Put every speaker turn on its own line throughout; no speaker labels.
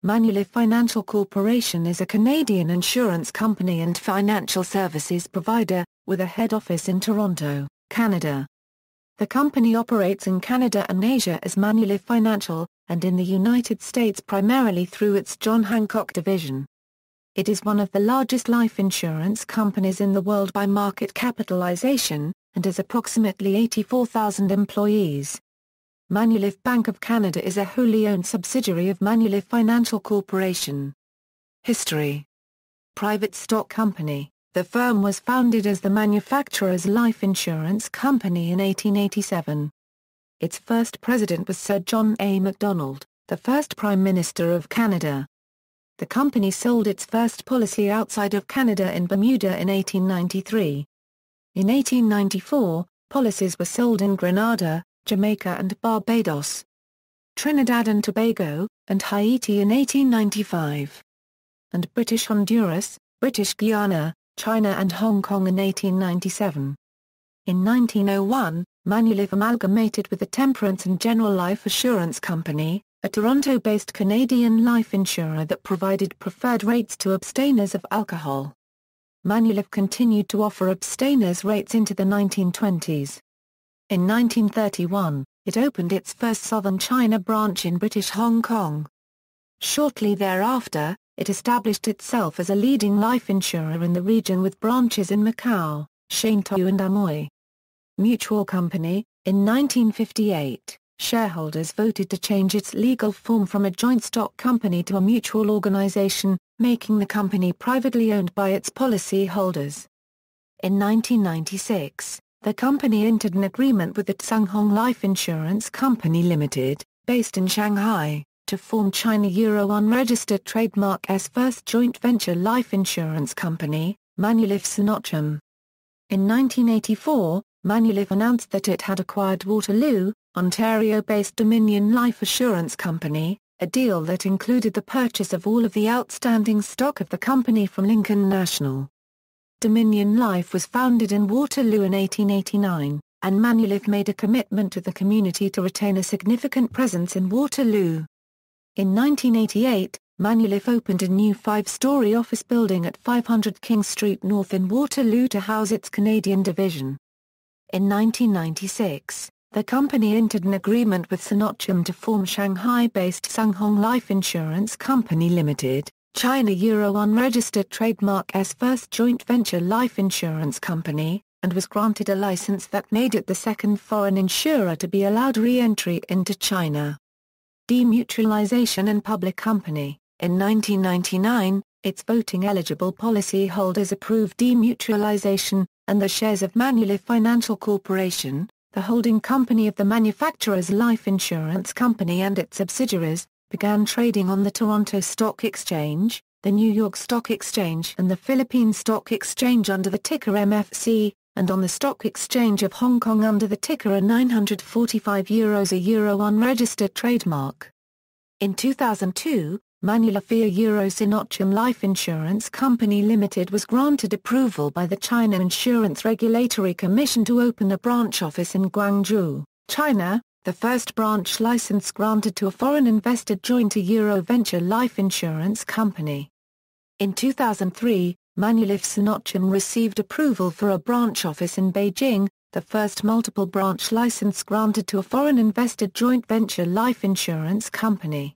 Manulife Financial Corporation is a Canadian insurance company and financial services provider, with a head office in Toronto, Canada. The company operates in Canada and Asia as Manulife Financial, and in the United States primarily through its John Hancock division. It is one of the largest life insurance companies in the world by market capitalization, and has approximately 84,000 employees. Manulife Bank of Canada is a wholly owned subsidiary of Manulife Financial Corporation. History. Private stock company, the firm was founded as the Manufacturers Life Insurance Company in 1887. Its first president was Sir John A. Macdonald, the first Prime Minister of Canada. The company sold its first policy outside of Canada in Bermuda in 1893. In 1894, policies were sold in Grenada, Jamaica and Barbados, Trinidad and Tobago, and Haiti in 1895. And British Honduras, British Guiana, China and Hong Kong in 1897. In 1901, Manulife amalgamated with the Temperance and General Life Assurance Company, a Toronto-based Canadian life insurer that provided preferred rates to abstainers of alcohol. Manulife continued to offer abstainers rates into the 1920s. In 1931, it opened its first Southern China branch in British Hong Kong. Shortly thereafter, it established itself as a leading life insurer in the region with branches in Macau, Shantou and Amoy. Mutual Company, in 1958, shareholders voted to change its legal form from a joint stock company to a mutual organization, making the company privately owned by its policyholders. In 1996, the company entered an agreement with the Tsunghong Life Insurance Company Limited, based in Shanghai, to form China Euro unregistered trademark's first joint venture life insurance company, Manulife Sinochem. In 1984, Manulife announced that it had acquired Waterloo, Ontario-based Dominion Life Assurance Company, a deal that included the purchase of all of the outstanding stock of the company from Lincoln National. Dominion Life was founded in Waterloo in 1889, and Manulife made a commitment to the community to retain a significant presence in Waterloo. In 1988, Manulife opened a new 5-story office building at 500 King Street North in Waterloo to house its Canadian division. In 1996, the company entered an agreement with Sinochem to form Shanghai-based Tsunghong Life Insurance Company Limited, China Euro unregistered trademark's first joint venture life insurance company, and was granted a license that made it the second foreign insurer to be allowed re-entry into China. Demutualization and public company. In 1999, its voting-eligible policyholders approved demutualization, and the shares of Manulife Financial Corporation, the holding company of the Manufacturers Life Insurance Company and its subsidiaries, began trading on the Toronto Stock Exchange, the New York Stock Exchange and the Philippine Stock Exchange under the ticker MFC, and on the Stock Exchange of Hong Kong under the ticker €945 a Euro unregistered trademark. In 2002, Manulife Euro Sinochem Life Insurance Company Limited was granted approval by the China Insurance Regulatory Commission to open a branch office in Guangzhou, China, the first branch license granted to a foreign-invested joint Euro venture life insurance company. In 2003, Manulife Sinochem received approval for a branch office in Beijing, the first multiple branch license granted to a foreign-invested joint venture life insurance company.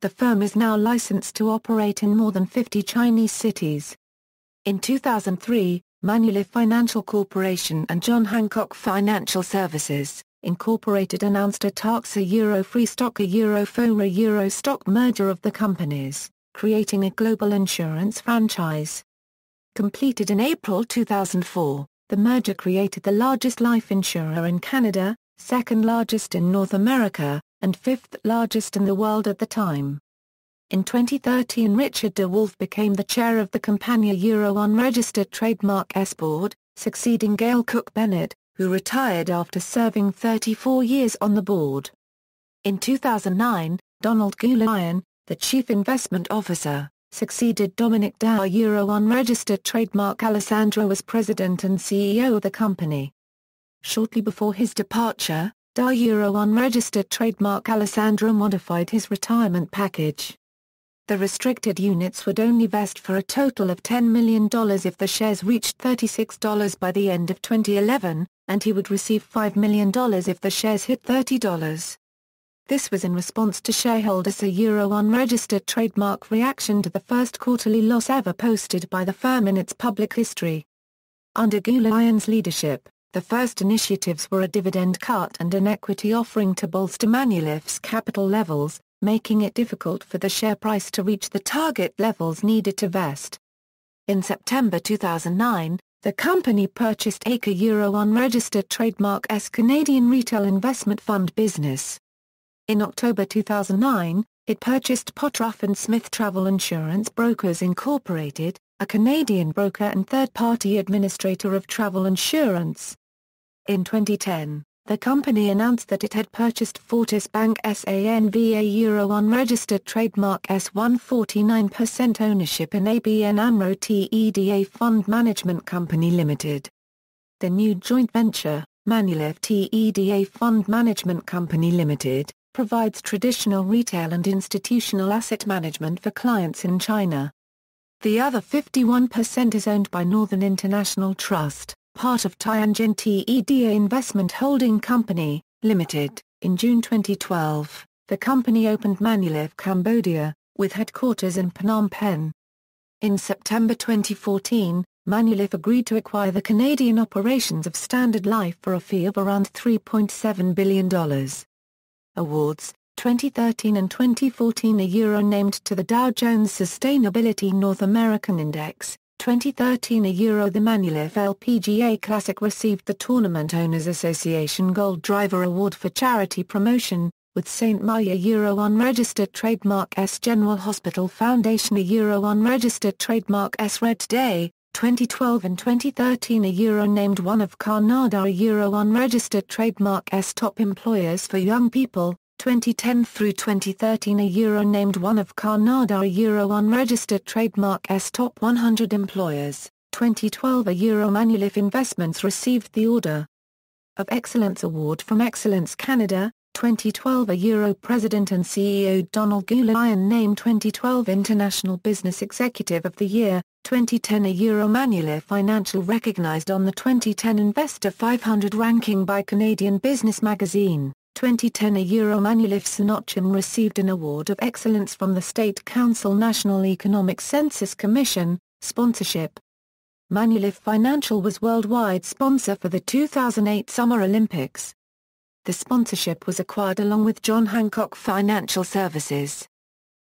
The firm is now licensed to operate in more than 50 Chinese cities. In 2003, Manulife Financial Corporation and John Hancock Financial Services, Incorporated announced a Taxa Euro Free Stock a Euro FORA Euro stock merger of the companies, creating a global insurance franchise. Completed in April 2004, the merger created the largest life insurer in Canada, second largest in North America, and fifth largest in the world at the time. In 2013, Richard de Wolfe became the chair of the Campania Euro unregistered trademark's board, succeeding Gail Cook-Bennett, who retired after serving 34 years on the board. In 2009, Donald Goulian, the chief investment officer, succeeded Dominic Dow Euro unregistered trademark Alessandro as president and CEO of the company. Shortly before his departure, Dow Euro unregistered trademark Alessandro modified his retirement package. The restricted units would only vest for a total of $10 million if the shares reached $36 by the end of 2011, and he would receive $5 million if the shares hit $30. This was in response to shareholders' unregistered trademark reaction to the first quarterly loss ever posted by the firm in its public history. Under Gulayan's leadership, the first initiatives were a dividend cut and an equity offering to bolster Manulife's capital levels, making it difficult for the share price to reach the target levels needed to vest. In September 2009, the company purchased Acre unregistered trademark S Canadian retail investment fund business. In October 2009, it purchased Pottruff and Smith Travel Insurance Brokers Incorporated, a Canadian broker and third-party administrator of travel insurance. In 2010, the company announced that it had purchased Fortis Bank SANVA unregistered trademark S1 49% ownership in ABN AMRO TEDA Fund Management Company Limited. The new joint venture, Manulife TEDA Fund Management Company Limited, provides traditional retail and institutional asset management for clients in China. The other 51% is owned by Northern International Trust, part of Tianjin TEDA Investment Holding Company, Limited. In June 2012, the company opened Manulife Cambodia, with headquarters in Phnom Penh. In September 2014, Manulife agreed to acquire the Canadian operations of Standard Life for a fee of around $3.7 billion. Awards, 2013 and 2014. Named to the Dow Jones Sustainability North American Index, 2013. The Manulife Lpga Classic received the Tournament Owners Association Gold Driver Award for charity promotion, with St. Maya unregistered trademark S General Hospital Foundation unregistered trademark S Red Day, 2012 and 2013. Named one of Canada unregistered trademark S Top Employers for Young People, 2010 through 2013. Named one of Canada unregistered trademark S Top 100 Employers, 2012. Manulife Investments received the Order of Excellence Award from Excellence Canada, 2012. President and CEO Donald Gulayan named 2012 International Business Executive of the Year, 2010. Manulife Financial recognized on the 2010 Investor 500 ranking by Canadian Business Magazine, 2010. Manulife Sonochin received an Award of Excellence from the State Council National Economic Census Commission, sponsorship. Manulife Financial was worldwide sponsor for the 2008 Summer Olympics. The sponsorship was acquired along with John Hancock Financial Services.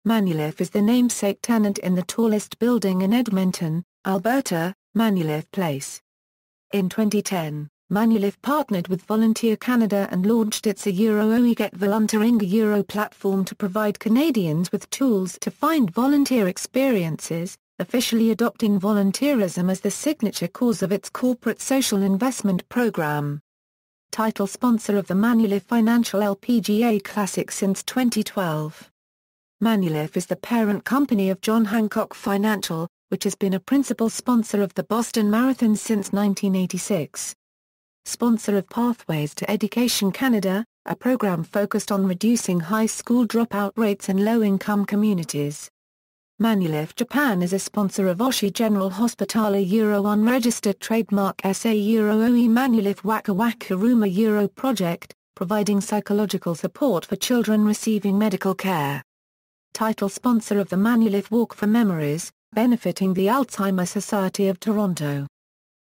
Manulife is the namesake tenant in the tallest building in Edmonton, Alberta, Manulife Place. In 2010, Manulife partnered with Volunteer Canada and launched its OE Get Volunteering platform to provide Canadians with tools to find volunteer experiences, officially adopting volunteerism as the signature cause of its corporate social investment program. Title sponsor of the Manulife Financial Lpga Classic since 2012. Manulife is the parent company of John Hancock Financial, which has been a principal sponsor of the Boston Marathon since 1986. Sponsor of Pathways to Education Canada, a program focused on reducing high school dropout rates in low-income communities. Manulife Japan is a sponsor of Oshi General Hospital unregistered trademark SA OE Manulife Waka Waka Ruma project, providing psychological support for children receiving medical care. Title sponsor of the Manulife Walk for Memories, benefiting the Alzheimer's Society of Toronto.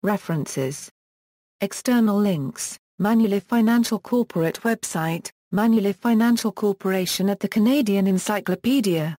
References. External links, Manulife Financial Corporate website, Manulife Financial Corporation at the Canadian Encyclopedia.